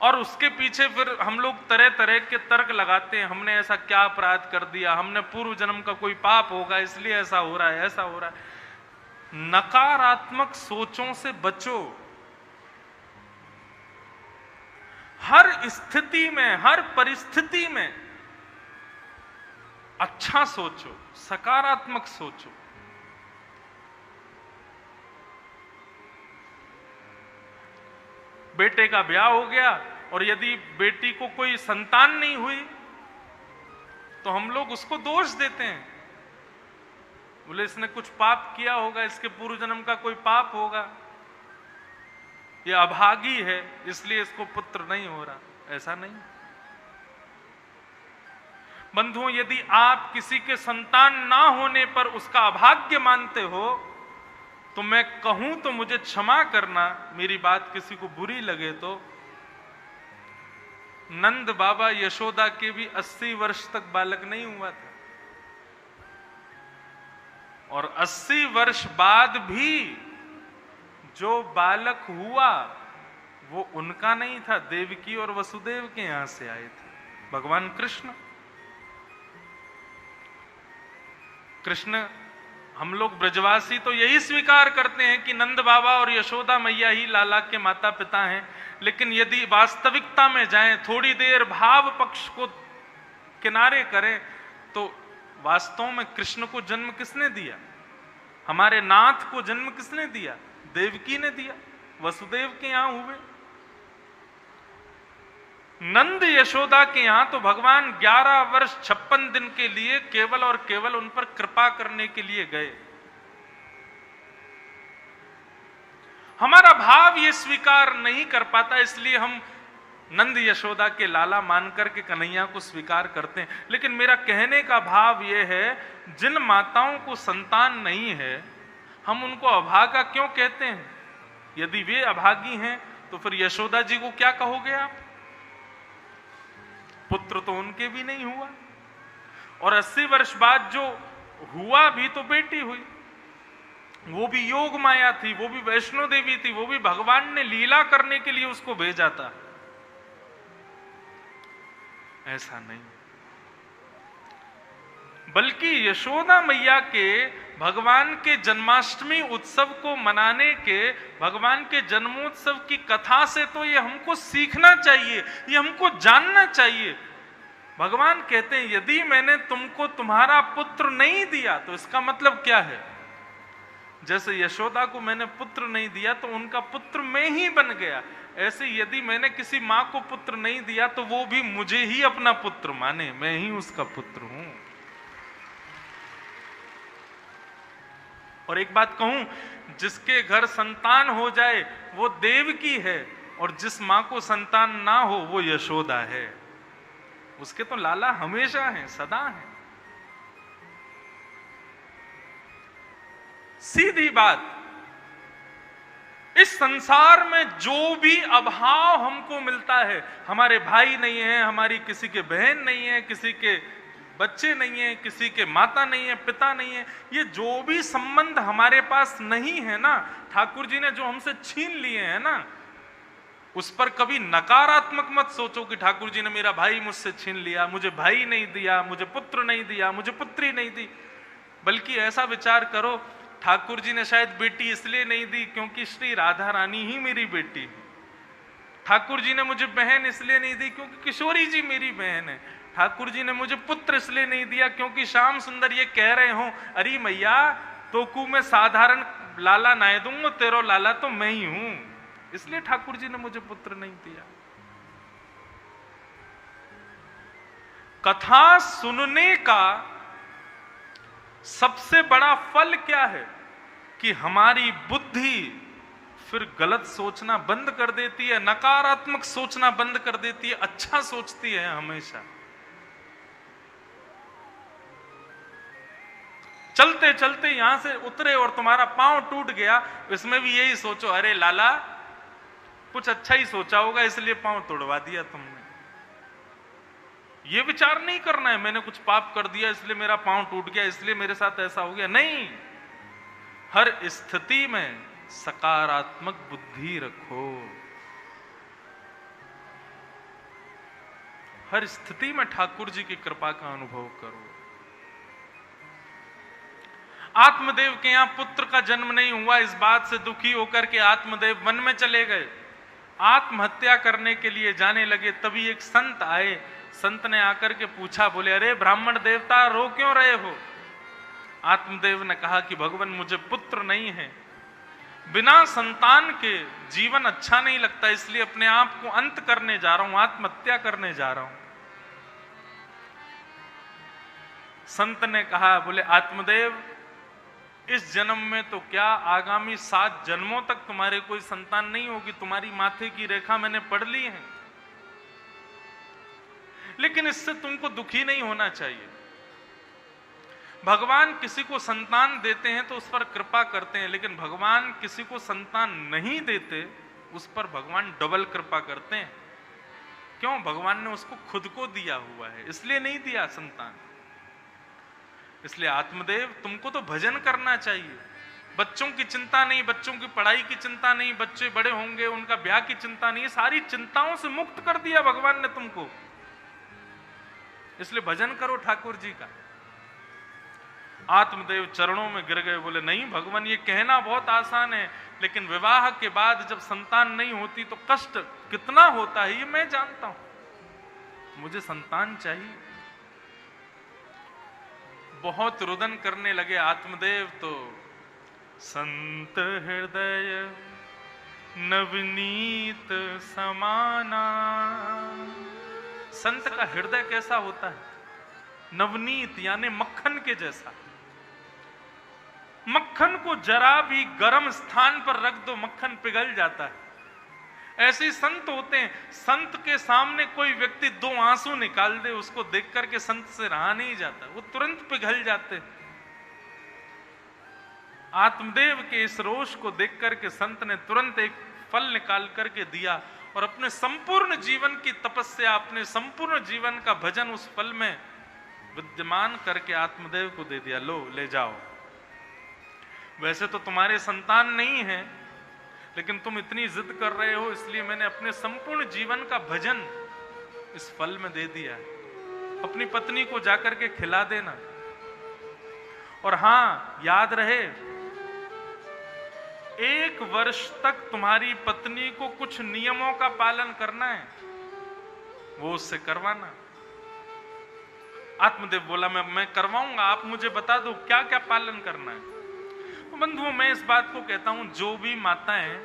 और उसके पीछे फिर हम लोग तरह तरह के तर्क लगाते हैं, हमने ऐसा क्या अपराध कर दिया, हमने पूर्व जन्म का कोई पाप होगा इसलिए ऐसा हो रहा है, ऐसा हो रहा है। नकारात्मक सोचों से बचो। हर स्थिति में, हर परिस्थिति में अच्छा सोचो, सकारात्मक सोचो। बेटे का ब्याह हो गया और यदि बेटी को कोई संतान नहीं हुई तो हम लोग उसको दोष देते हैं, बोले इसने कुछ पाप किया होगा, इसके पूर्व जन्म का कोई पाप होगा, ये अभागी है इसलिए इसको पुत्र नहीं हो रहा। ऐसा नहीं। बंधुओं, यदि आप किसी के संतान ना होने पर उसका अभाग्य मानते हो तो मैं कहूं तो मुझे क्षमा करना, मेरी बात किसी को बुरी लगे तो। नंद बाबा यशोदा के भी 80 वर्ष तक बालक नहीं हुआ था, और 80 वर्ष बाद भी जो बालक हुआ वो उनका नहीं था, देवकी और वसुदेव के यहां से आए थे भगवान कृष्ण। कृष्ण, हम लोग ब्रजवासी तो यही स्वीकार करते हैं कि नंद बाबा और यशोदा मैया ही लाला के माता पिता हैं, लेकिन यदि वास्तविकता में जाएं, थोड़ी देर भाव पक्ष को किनारे करें, तो वास्तव में कृष्ण को जन्म किसने दिया? हमारे नाथ को जन्म किसने दिया? देवकी ने दिया, वसुदेव के यहां हुए। नंद यशोदा के यहां तो भगवान 11 वर्ष 56 दिन के लिए केवल और केवल उन पर कृपा करने के लिए गए। हमारा भाव ये स्वीकार नहीं कर पाता, इसलिए हम नंद यशोदा के लाला मानकर के कन्हैया को स्वीकार करते हैं। लेकिन मेरा कहने का भाव यह है, जिन माताओं को संतान नहीं है हम उनको अभागा क्यों कहते हैं? यदि वे अभागी हैं तो फिर यशोदा जी को क्या कहोगे आप? पुत्र तो उनके भी नहीं हुआ, और 80 वर्ष बाद जो हुआ भी तो बेटी हुई, वो भी योग माया थी, वो भी वैष्णो देवी थी, वो भी भगवान ने लीला करने के लिए उसको भेजा था। ऐसा नहीं, बल्कि यशोदा मैया के भगवान के जन्माष्टमी उत्सव को मनाने के, भगवान के जन्मोत्सव की कथा से तो ये हमको सीखना चाहिए, ये हमको जानना चाहिए। भगवान कहते हैं यदि मैंने तुमको तुम्हारा पुत्र नहीं दिया तो इसका मतलब क्या है? जैसे यशोदा को मैंने पुत्र नहीं दिया तो उनका पुत्र मैं ही बन गया, ऐसे यदि मैंने किसी मां को पुत्र नहीं दिया तो वो भी मुझे ही अपना पुत्र माने, मैं ही उसका पुत्र हूं। और एक बात कहूं, जिसके घर संतान हो जाए वो देवकी है, और जिस मां को संतान ना हो वो यशोदा है। उसके तो लाला हमेशा हैं, सदा हैं। सीधी बात, इस संसार में जो भी अभाव हमको मिलता है, हमारे भाई नहीं है, हमारी किसी के बहन नहीं है, किसी के बच्चे नहीं है, किसी के माता नहीं है, पिता नहीं है, ये जो भी संबंध हमारे पास नहीं है ना, ठाकुर जी ने जो हमसे छीन लिए हैं ना, उस पर कभी नकारात्मक मत सोचो कि ठाकुर जी ने मेरा भाई मुझसे छीन लिया, मुझे भाई नहीं दिया, मुझे पुत्र नहीं दिया, मुझे पुत्री नहीं दी। बल्कि ऐसा विचार करो, ठाकुर जी ने शायद बेटी इसलिए नहीं दी क्योंकि श्री राधा रानी ही मेरी बेटी है। ठाकुर जी ने मुझे बहन इसलिए नहीं दी क्योंकि किशोरी जी मेरी बहन है। ठाकुर जी ने मुझे पुत्र इसलिए नहीं दिया क्योंकि श्याम सुंदर ये कह रहे हो, अरे मैया तोकू में साधारण लाला ना दूंगा, तेरो लाला तो मैं ही हूं, इसलिए ठाकुर जी ने मुझे पुत्र नहीं दिया। कथा सुनने का सबसे बड़ा फल क्या है कि हमारी बुद्धि फिर गलत सोचना बंद कर देती है, नकारात्मक सोचना बंद कर देती है, अच्छा सोचती है हमेशा। चलते चलते यहां से उतरे और तुम्हारा पांव टूट गया, इसमें भी यही सोचो, अरे लाला कुछ अच्छा ही सोचा होगा इसलिए पांव तोड़वा दिया तुमने। ये विचार नहीं करना है मैंने कुछ पाप कर दिया इसलिए मेरा पांव टूट गया, इसलिए मेरे साथ ऐसा हो गया। नहीं, हर स्थिति में सकारात्मक बुद्धि रखो, हर स्थिति में ठाकुर जी की कृपा का अनुभव करो। आत्मदेव के यहां पुत्र का जन्म नहीं हुआ, इस बात से दुखी होकर के आत्मदेव वन में चले गए, आत्महत्या करने के लिए जाने लगे। तभी एक संत आए, संत ने आकर के पूछा, बोले अरे ब्राह्मण देवता रो क्यों रहे हो? आत्मदेव ने कहा कि भगवान मुझे पुत्र नहीं है, बिना संतान के जीवन अच्छा नहीं लगता, इसलिए अपने आप को अंत करने जा रहा हूं, आत्महत्या करने जा रहा हूं। संत ने कहा, बोले आत्मदेव इस जन्म में तो क्या, आगामी 7 जन्मों तक तुम्हारे कोई संतान नहीं होगी, तुम्हारी माथे की रेखा मैंने पढ़ ली है। लेकिन इससे तुमको दुखी नहीं होना चाहिए। भगवान किसी को संतान देते हैं तो उस पर कृपा करते हैं, लेकिन भगवान किसी को संतान नहीं देते उस पर भगवान डबल कृपा करते हैं। क्यों? भगवान ने उसको खुद को दिया हुआ है, इसलिए नहीं दिया संतान। इसलिए आत्मदेव तुमको तो भजन करना चाहिए। बच्चों की चिंता नहीं, बच्चों की पढ़ाई की चिंता नहीं, बच्चे बड़े होंगे उनका ब्याह की चिंता नहीं, सारी चिंताओं से मुक्त कर दिया भगवान ने तुमको। इसलिए भजन करो ठाकुर जी का। आत्मदेव चरणों में गिर गए, बोले नहीं भगवान, ये कहना बहुत आसान है, लेकिन विवाह के बाद जब संतान नहीं होती तो कष्ट कितना होता है ये मैं जानता हूं, मुझे संतान चाहिए। बहुत रुदन करने लगे आत्मदेव, तो संत हृदय नवनीत समाना। संत का हृदय कैसा होता है? नवनीत यानी मक्खन के जैसा। मक्खन को जरा भी गर्म स्थान पर रख दो, मक्खन पिघल जाता है। ऐसे ही संत होते हैं, संत के सामने कोई व्यक्ति 2 आंसू निकाल दे, उसको देख करके संत से रहा नहीं जाता, वो तुरंत पिघल जाते। आत्मदेव के इस रोष को देख करके संत ने तुरंत एक फल निकाल करके दिया और अपने संपूर्ण जीवन की तपस्या, अपने संपूर्ण जीवन का भजन उस फल में विद्यमान करके आत्मदेव को दे दिया। लो ले जाओ। वैसे तो तुम्हारे संतान नहीं है, लेकिन तुम इतनी जिद कर रहे हो, इसलिए मैंने अपने संपूर्ण जीवन का भजन इस फल में दे दिया। अपनी पत्नी को जाकर के खिला देना। और हां, याद रहे 1 वर्ष तक तुम्हारी पत्नी को कुछ नियमों का पालन करना है, वो उससे करवाना। आत्मदेव बोला मैं करवाऊंगा, आप मुझे बता दो क्या क्या पालन करना है। बंधुओं, मैं इस बात को कहता हूं, जो भी माताएं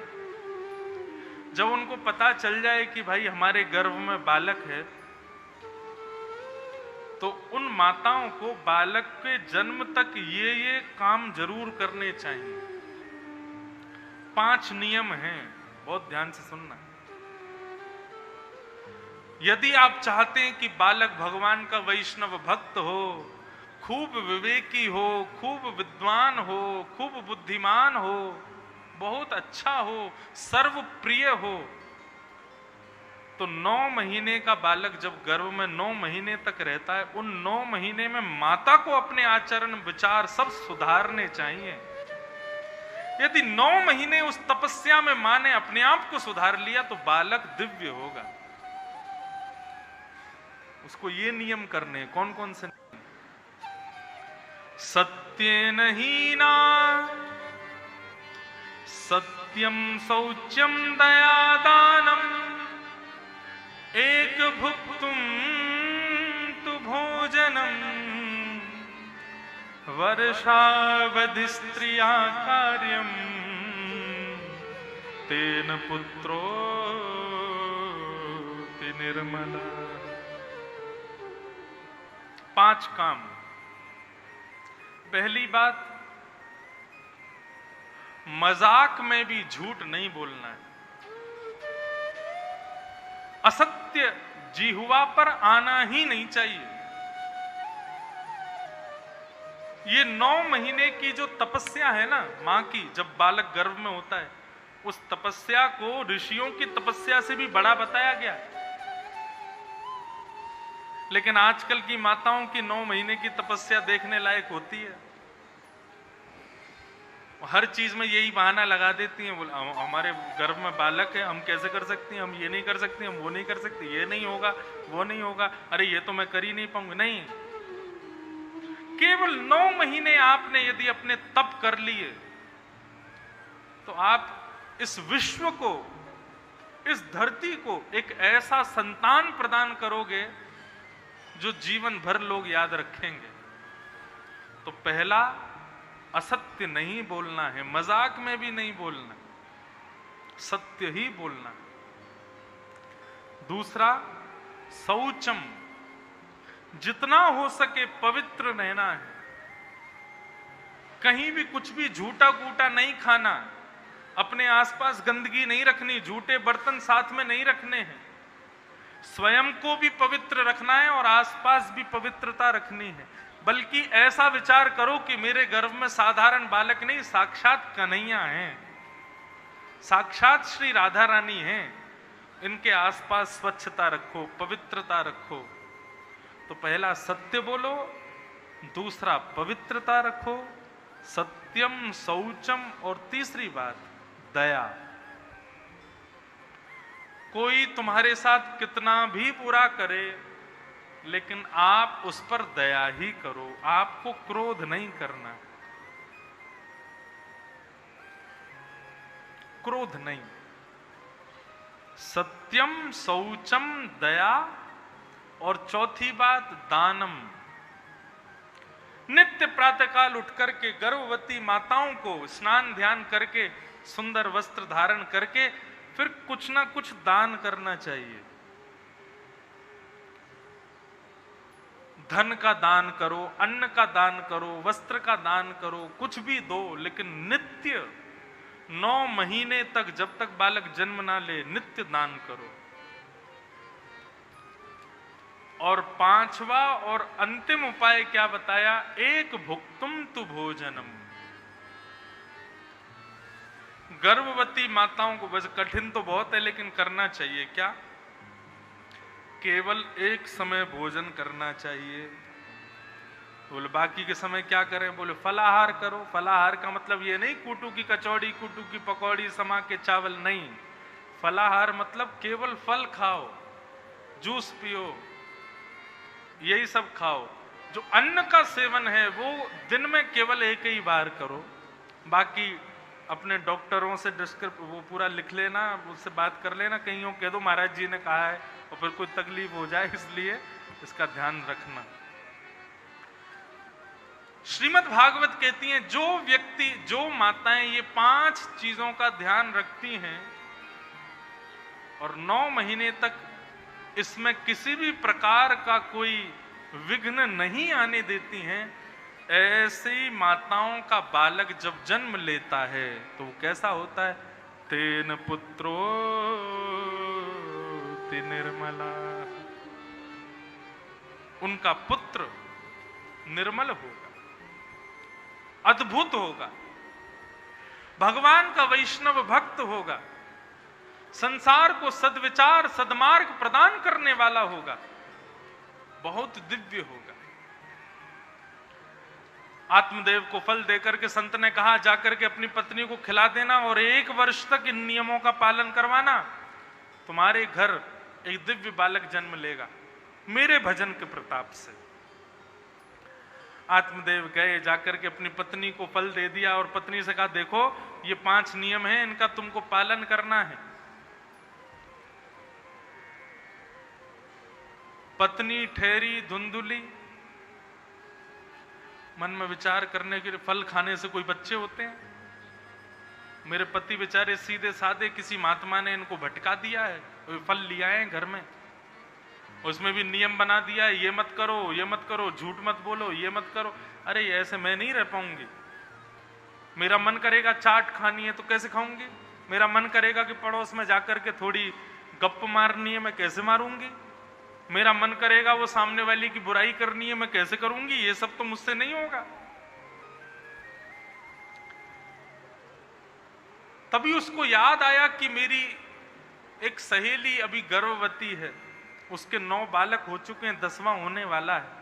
जब उनको पता चल जाए कि भाई हमारे गर्भ में बालक है, तो उन माताओं को बालक के जन्म तक ये काम जरूर करने चाहिए। 5 नियम हैं, बहुत ध्यान से सुनना। यदि आप चाहते हैं कि बालक भगवान का वैष्णव भक्त हो, खूब विवेकी हो, खूब विद्वान हो, खूब बुद्धिमान हो, बहुत अच्छा हो, सर्वप्रिय हो, तो 9 महीने का बालक जब गर्भ में 9 महीने तक रहता है, उन 9 महीने में माता को अपने आचरण विचार सब सुधारने चाहिए। यदि 9 महीने उस तपस्या में मां ने अपने आप को सुधार लिया तो बालक दिव्य होगा। उसको ये नियम करने, कौन कौन से? सत्येन हीना सत्यम शौच्यम दया दानम एक भुक्तुम तु भोजनम वर्षावधि स्त्रिया कार्यम तेन पुत्रो निर्मला। 5 काम। पहली बात, मजाक में भी झूठ नहीं बोलना है। असत्य जिह्वा पर आना ही नहीं चाहिए। ये 9 महीने की जो तपस्या है ना मां की, जब बालक गर्भ में होता है, उस तपस्या को ऋषियों की तपस्या से भी बड़ा बताया गया। लेकिन आजकल की माताओं की 9 महीने की तपस्या देखने लायक होती है। हर चीज में यही बहाना लगा देती हैं, बोला हमारे गर्भ में बालक है, हम कैसे कर सकती हैं, हम ये नहीं कर सकती, हम वो नहीं कर सकते, ये नहीं होगा, वो नहीं होगा, अरे ये तो मैं कर ही नहीं पाऊंगी। नहीं, केवल 9 महीने आपने यदि अपने तप कर लिए तो आप इस विश्व को, इस धरती को एक ऐसा संतान प्रदान करोगे जो जीवन भर लोग याद रखेंगे। तो पहला, असत्य नहीं बोलना है, मजाक में भी नहीं बोलना, सत्य ही बोलना। दूसरा, शौचम, जितना हो सके पवित्र रहना है। कहीं भी कुछ भी झूठा कूटा नहीं खाना, अपने आसपास गंदगी नहीं रखनी, झूठे बर्तन साथ में नहीं रखने हैं। स्वयं को भी पवित्र रखना है और आसपास भी पवित्रता रखनी है। बल्कि ऐसा विचार करो कि मेरे गर्भ में साधारण बालक नहीं, साक्षात कन्हैया हैं, साक्षात श्री राधा रानी हैं। इनके आसपास स्वच्छता रखो, पवित्रता रखो। तो पहला सत्य बोलो, दूसरा पवित्रता रखो, सत्यम शौचम, और तीसरी बात दया। कोई तुम्हारे साथ कितना भी बुरा करे, लेकिन आप उस पर दया ही करो, आपको क्रोध नहीं करना, क्रोध नहीं। सत्यम शौचम दया, और चौथी बात दानम। नित्य प्रातःकाल उठकर के गर्भवती माताओं को स्नान ध्यान करके सुंदर वस्त्र धारण करके फिर कुछ ना कुछ दान करना चाहिए। धन का दान करो, अन्न का दान करो, वस्त्र का दान करो, कुछ भी दो, लेकिन नित्य 9 महीने तक, जब तक बालक जन्म ना ले, नित्य दान करो। और पांचवा और अंतिम उपाय क्या बताया? एक भुक्तुम तु भोजनम। गर्भवती माताओं को, बस कठिन तो बहुत है लेकिन करना चाहिए। क्या? केवल एक समय भोजन करना चाहिए। बोले बाकी के समय क्या करें? बोले फलाहार करो। फलाहार का मतलब ये नहीं कूटू की कचौड़ी, कूटू की पकौड़ी, समा के चावल, नहीं। फलाहार मतलब केवल फल खाओ, जूस पियो, यही सब खाओ। जो अन्न का सेवन है वो दिन में केवल एक ही बार करो। बाकी अपने डॉक्टरों से वो पूरा लिख लेना, उससे बात कर लेना, कहीं कह दो महाराज जी ने कहा है और फिर कोई तकलीफ हो जाए, इसलिए इसका ध्यान रखना। श्रीमद् भागवत कहती हैं जो व्यक्ति, जो माताएं ये 5 चीजों का ध्यान रखती हैं और 9 महीने तक इसमें किसी भी प्रकार का कोई विघ्न नहीं आने देती हैं, ऐसी माताओं का बालक जब जन्म लेता है तो वो कैसा होता है? तेन पुत्रो निर्मला। उनका पुत्र निर्मल होगा, अद्भुत होगा, भगवान का वैष्णव भक्त होगा, संसार को सद्विचार सद्मार्ग प्रदान करने वाला होगा, बहुत दिव्य होगा। आत्मदेव को फल देकर के संत ने कहा जाकर के अपनी पत्नी को खिला देना और 1 वर्ष तक इन नियमों का पालन करवाना, तुम्हारे घर एक दिव्य बालक जन्म लेगा मेरे भजन के प्रताप से। आत्मदेव गए, जाकर के अपनी पत्नी को फल दे दिया और पत्नी से कहा देखो ये 5 नियम हैं, इनका तुमको पालन करना है। पत्नी ठहरी धुंधुली, मन में विचार करने के लिए, फल खाने से कोई बच्चे होते हैं? मेरे पति बेचारे सीधे साधे, किसी महात्मा ने इनको भटका दिया है, फल लिया है घर में, उसमें भी नियम बना दिया है, ये मत करो, ये मत करो, झूठ मत बोलो, ये मत करो। अरे ऐसे मैं नहीं रह पाऊंगी। मेरा मन करेगा चाट खानी है तो कैसे खाऊंगी? मेरा मन करेगा कि पड़ोस में जाकर के थोड़ी गप्प मारनी है, मैं कैसे मारूंगी? मेरा मन करेगा वो सामने वाली की बुराई करनी है, मैं कैसे करूंगी? ये सब तो मुझसे नहीं होगा। तभी उसको याद आया कि मेरी एक सहेली अभी गर्भवती है, उसके 9 बालक हो चुके हैं, 10वां होने वाला है।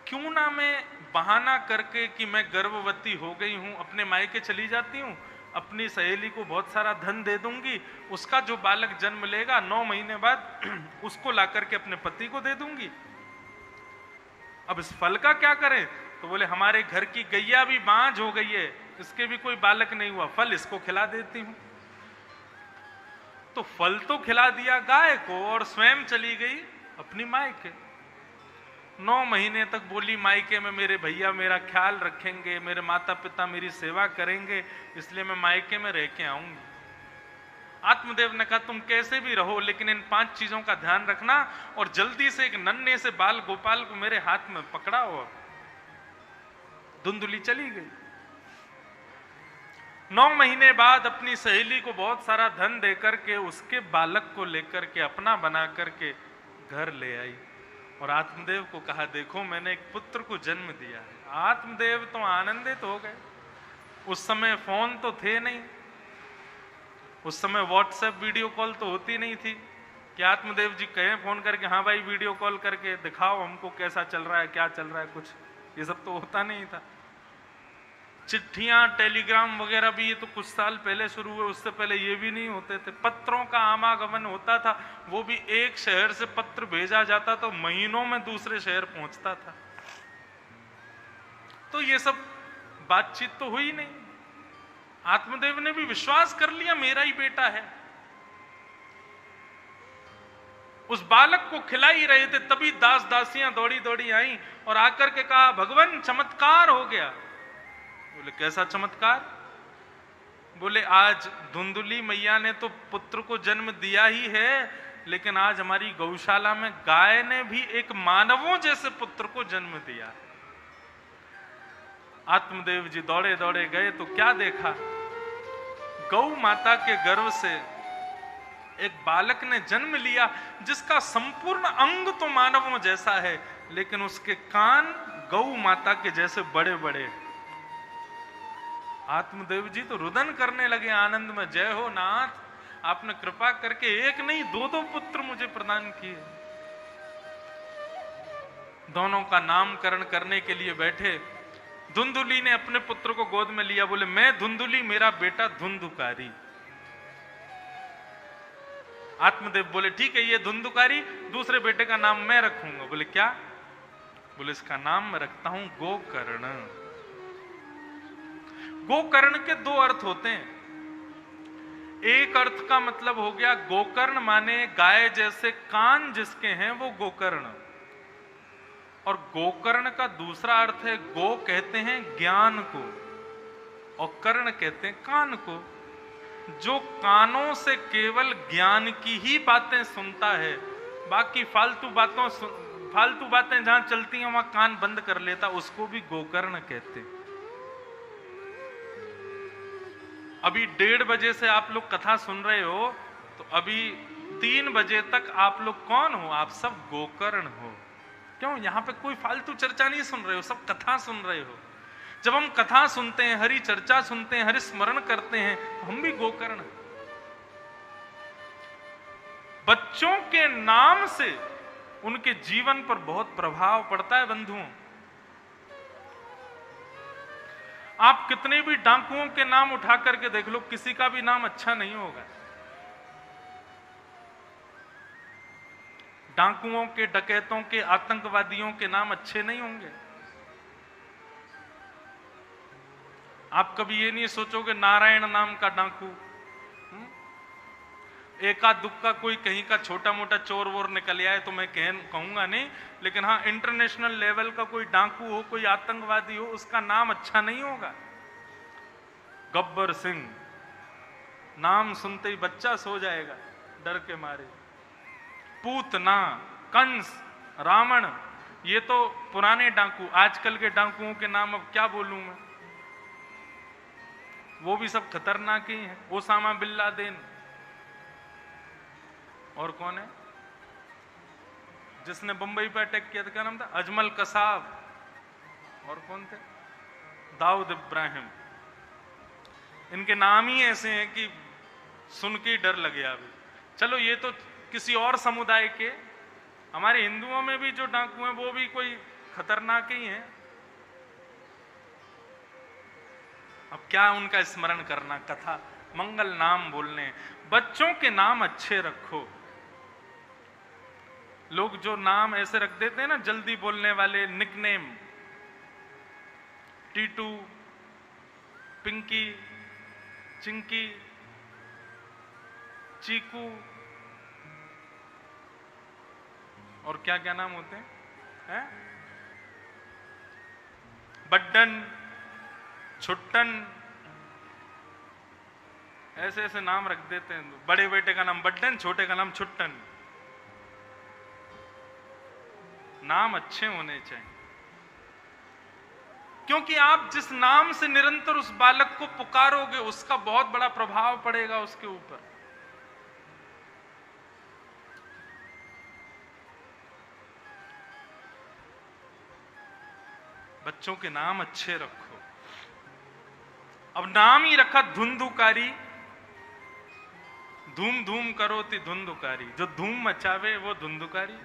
क्यों ना मैं बहाना करके कि मैं गर्भवती हो गई हूं, अपने मायके चली जाती हूं, अपनी सहेली को बहुत सारा धन दे दूंगी, उसका जो बालक जन्म लेगा 9 महीने बाद उसको ला करके अपने पति को दे दूंगी। अब इस फल का क्या करें? तो बोले हमारे घर की गैया भी बांझ हो गई है, इसके भी कोई बालक नहीं हुआ, फल इसको खिला देती हूं। तो फल तो खिला दिया गाय को और स्वयं चली गई अपनी मायके। 9 महीने तक बोली मायके में मेरे भैया मेरा ख्याल रखेंगे, मेरे माता पिता मेरी सेवा करेंगे, इसलिए मैं मायके में रह के आऊंगी। आत्मदेव ने कहा तुम कैसे भी रहो लेकिन इन 5 चीजों का ध्यान रखना, और जल्दी से एक नन्हे से बाल गोपाल को मेरे हाथ में पकड़ा। और धुंधुली चली गई। 9 महीने बाद अपनी सहेली को बहुत सारा धन देकर के उसके बालक को लेकर के अपना बना करके घर ले आई और आत्मदेव को कहा, देखो मैंने एक पुत्र को जन्म दिया है। आत्मदेव तो आनंदित हो गए। उस समय फोन तो थे नहीं, उस समय व्हाट्सएप वीडियो कॉल तो होती नहीं थी कि आत्मदेव जी कहें फोन करके, हाँ भाई वीडियो कॉल करके दिखाओ हमको कैसा चल रहा है, क्या चल रहा है, कुछ ये सब तो होता नहीं था। चिट्ठियां, टेलीग्राम वगैरह भी ये तो कुछ साल पहले शुरू हुए, उससे पहले ये भी नहीं होते थे। पत्रों का आवागमन होता था, वो भी एक शहर से पत्र भेजा जाता तो महीनों में दूसरे शहर पहुंचता था। तो ये सब बातचीत तो हुई नहीं। आत्मदेव ने भी विश्वास कर लिया मेरा ही बेटा है। उस बालक को खिला ही रहे थे, तभी दास दासियां दौड़ी दौड़ी आई और आकर के कहा, भगवान चमत्कार हो गया। बोले कैसा चमत्कार? बोले आज धुंधुली मैया ने तो पुत्र को जन्म दिया ही है, लेकिन आज हमारी गौशाला में गाय ने भी एक मानवों जैसे पुत्र को जन्म दिया है। आत्मदेव जी दौड़े दौड़े गए तो क्या देखा, गौ माता के गर्भ से एक बालक ने जन्म लिया जिसका संपूर्ण अंग तो मानवों जैसा है, लेकिन उसके कान गौ माता के जैसे बड़े बड़े। आत्मदेव जी तो रुदन करने लगे आनंद में, जय हो नाथ, आपने कृपा करके एक नहीं दो दो पुत्र मुझे प्रदान किए। दोनों का नामकरण करने के लिए बैठे। धुंधुली ने अपने पुत्र को गोद में लिया, बोले मैं धुंधुली, मेरा बेटा धुंधुकारी। आत्मदेव बोले ठीक है, ये धुंधुकारी, दूसरे बेटे का नाम मैं रखूंगा। बोले क्या? बोले इसका नाम मैं रखता हूं गोकर्ण। गोकर्ण के दो अर्थ होते हैं। एक अर्थ का मतलब हो गया गोकर्ण माने गाय जैसे कान जिसके हैं वो गोकर्ण, और गोकर्ण का दूसरा अर्थ है, गो कहते हैं ज्ञान को और कर्ण कहते हैं कान को। जो कानों से केवल ज्ञान की ही बातें सुनता है, बाकी फालतू बातें जहां चलती हैं वहां कान बंद कर लेता, उसको भी गोकर्ण कहते हैं। अभी 1:30 बजे से आप लोग कथा सुन रहे हो, तो अभी 3 बजे तक आप लोग कौन हो? आप सब गोकर्ण हो। क्यों? यहां पे कोई फालतू चर्चा नहीं सुन रहे हो, सब कथा सुन रहे हो। जब हम कथा सुनते हैं, हरि चर्चा सुनते हैं, हरि स्मरण करते हैं, तो हम भी गोकर्ण हैं। बच्चों के नाम से उनके जीवन पर बहुत प्रभाव पड़ता है बंधुओं। आप कितने भी डाकुओं के नाम उठा करके देख लो, किसी का भी नाम अच्छा नहीं होगा। डाकुओं के, डकैतों के, आतंकवादियों के नाम अच्छे नहीं होंगे। आप कभी ये नहीं सोचोगे नारायण नाम का डाकू, एका दुक्का कोई कहीं का छोटा मोटा चोर वोर निकल आए तो मैं कहूंगा नहीं, लेकिन हाँ इंटरनेशनल लेवल का कोई डाकू हो, कोई आतंकवादी हो, उसका नाम अच्छा नहीं होगा। गब्बर सिंह नाम सुनते ही बच्चा सो जाएगा डर के मारे। पूतना, कंस, रावण, ये तो पुराने डाकू। आजकल के डाकुओं के नाम अब क्या बोलूं मैं, वो भी सब खतरनाक ही हैं। ओसामा बिन लादेन, और कौन है जिसने बंबई पे अटैक किया था, क्या नाम था? अजमल कसाब, और कौन थे? दाऊद इब्राहिम। इनके नाम ही ऐसे हैं कि सुन के ही डर लगे। अभी चलो ये तो किसी और समुदाय के, हमारे हिंदुओं में भी जो डाकू हैं वो भी कोई खतरनाक ही हैं। अब क्या उनका स्मरण करना, कथा, मंगल नाम बोलने। बच्चों के नाम अच्छे रखो। लोग जो नाम ऐसे रख देते हैं ना जल्दी बोलने वाले, निकनेम, टीटू, पिंकी, चिंकी, चीकू, और क्या क्या नाम होते हैं, बड्डन, छुट्टन, ऐसे ऐसे नाम रख देते हैं। बड़े बेटे का नाम बड्डन, छोटे का नाम छुट्टन। नाम अच्छे होने चाहिए। क्योंकि आप जिस नाम से निरंतर उस बालक को पुकारोगे उसका बहुत बड़ा प्रभाव पड़ेगा उसके ऊपर। बच्चों के नाम अच्छे रखो। अब नाम ही रखा धुंधुकारी, धूम धूम करो ती धुंधुकारी, जो धूम मचावे वो धुंधुकारी।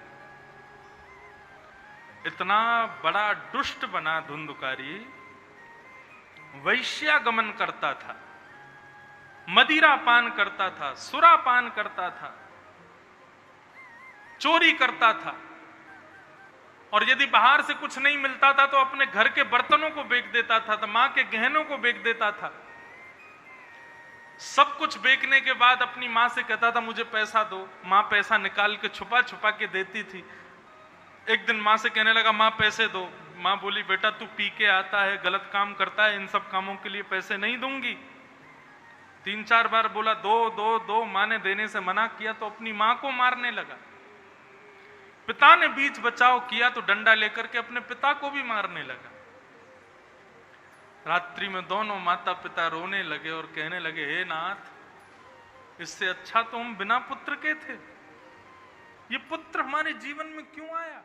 इतना बड़ा दुष्ट बना धुंधुकारी, वैश्यागमन करता था, मदिरा पान करता था, सुरा पान करता था, चोरी करता था, और यदि बाहर से कुछ नहीं मिलता था तो अपने घर के बर्तनों को बेच देता था, तो मां के गहनों को बेच देता था। सब कुछ बेचने के बाद अपनी मां से कहता था मुझे पैसा दो। मां पैसा निकाल के छुपा छुपा के देती थी। एक दिन मां से कहने लगा मां पैसे दो। मां बोली बेटा तू पी के आता है, गलत काम करता है, इन सब कामों के लिए पैसे नहीं दूंगी। 3-4 बार बोला दो दो दो, मां ने देने से मना किया तो अपनी मां को मारने लगा। पिता ने बीच बचाव किया तो डंडा लेकर के अपने पिता को भी मारने लगा। रात्रि में दोनों माता पिता रोने लगे और कहने लगे हे नाथ, इससे अच्छा तो हम बिना पुत्र के थे, ये पुत्र हमारे जीवन में क्यों आया।